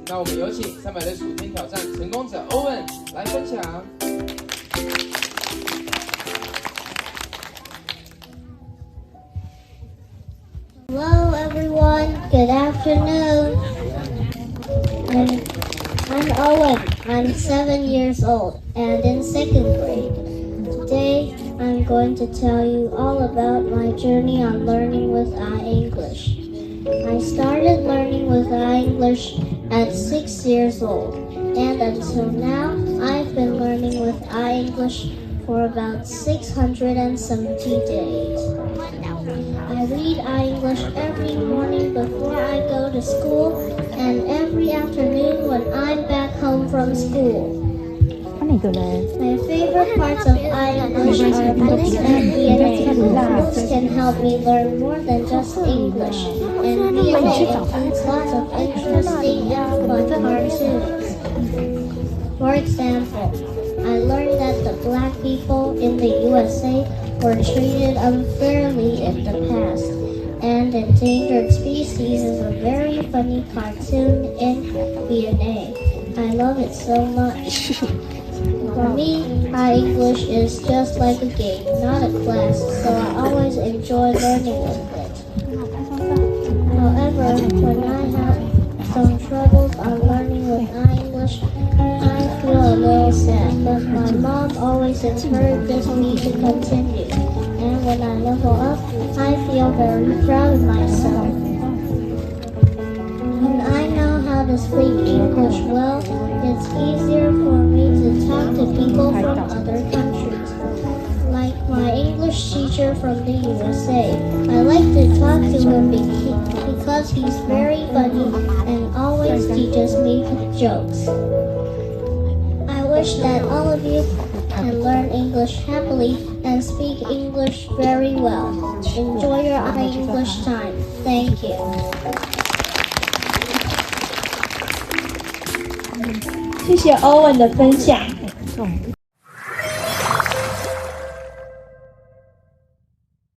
那我们有请365天挑战成功者 Owen 来分享。Hello everyone, good afternoon. I'm Owen. I'm 7 years old and in 2nd grade. Today, I'm going to tell you all about my journey on learning with iEnglish. I started learning with iEnglish at 6 years old, and until now, I've been learning with iEnglish for about 670 days. I read iEnglish every morning before I go to school and every afternoon when I'm back home from school. My favorite parts of iEnglish are books and V&A. Books can help me learn more than just English, and V&A includes lots of interesting and fun cartoons. For example, I learned that the black people in the USA were treated unfairly in the past, and Endangered Species is a very funny cartoon in V&A. I love it so much. For me, iEnglish is just like a game, not a class, so I always enjoy learning with it. However, when I have some troubles on learning with iEnglish, I feel a little sad, but my mom always encourages me to continue. And when I level up, I feel very proud of myself. When I know how to speak English well, it's easier for me to talk to people from other countries. Like my English teacher from the USA. I like to talk to him because he's very funny and always teaches me jokes. I wish that all of you can learn English happily and speak English very well. Enjoy your iEnglish time. Thank you. 谢谢 Owen 的分享。